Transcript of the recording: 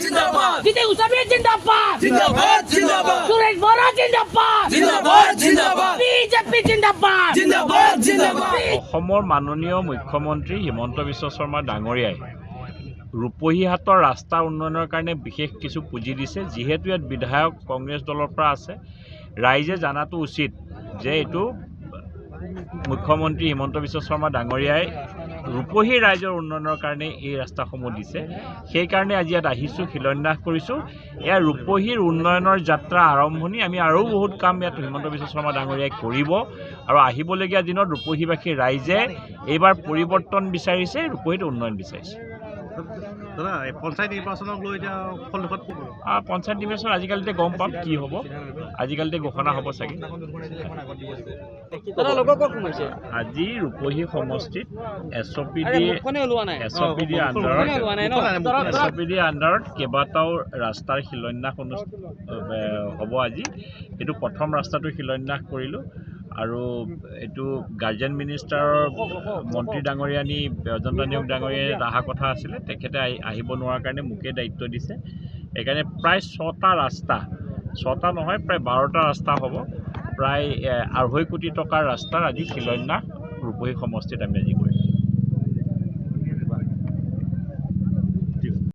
जिंदाबाद जीते उसामी जिंदाबाद जिंदाबाद जिंदाबाद सुरेश बोरा जिंदाबाद जिंदाबाद जिंदाबाद बीजेपी जिंदाबाद जिंदाबाद जिंदाबाद অসমৰ মাননীয় মুখ্যমন্ত্ৰী হিমন্ত বিশ্ব শৰ্মা ডাঙৰীয়াই ৰূপহীহাটৰ ৰাস্তা উন্নয়নৰ কাৰণে বিশেষ কিছু পুঁজি দিছে। যিহেতু ইয়াত বিধায়ক কংগ্ৰেছ দলৰ পৰা আছে, ৰাইজে জানাটো উচিত যে এইটো মুখ্যমন্ত্ৰী হিমন্ত বিশ্ব শৰ্মা ডাঙৰীয়াই ৰূপহী ৰাইজৰ উন্নয়নৰ কাৰণে এই ৰাস্তাসমূহ দিছে। সেইকাৰণে আজি ইয়াত আহিছোঁ, শিলান্যাস কৰিছোঁ। এয়া ৰূপহীৰ উন্নয়নৰ যাত্ৰা আৰম্ভণি। আমি আৰু বহুত কাম ইয়াত হিমন্ত বিশ্ব শৰ্মা ডাঙৰীয়াই কৰিব আৰু আহিবলগীয়া দিনত ৰূপহীবাসী ৰাইজে এইবাৰ পৰিৱৰ্তন বিচাৰিছে, ৰূপহীত উন্নয়ন বিচাৰিছে। দাদা পঞ্চায়ত নিৰ্বাচনক লৈ এতিয়া পঞ্চায়ত নিৰ্বাচন আজিকালিতে গম পাম কি হ'ব, আজিকালিতে ঘোষণা হ'ব চাগে। আজি ৰূপহী সমষ্টিত এছপিডি আণ্ডাৰত কেইবাটাও ৰাস্তাৰ শিলান্যাস হ'ব আজি। এইটো প্ৰথম ৰাস্তাটো শিলান্যাস কৰিলোঁ আৰু এইটো গাৰ্জেন মিনিষ্টাৰৰ মন্ত্ৰী ডাঙৰীয়ানী অজন্তা নেওগ ডাঙৰীয়াই অহা কথা আছিলে, তেখেতে আহিব নোৱাৰাৰ কাৰণে মোকে দায়িত্ব দিছে। সেইকাৰণে প্ৰায় 6টা ৰাস্তা, 6টা নহয় প্ৰায় 12টা ৰাস্তা হ'ব। প্ৰায় 2.5 কোটি টকাৰ ৰাস্তাৰ আজি শিলান্যাস ৰূপহী সমষ্টিত আমি আজি কৰিম।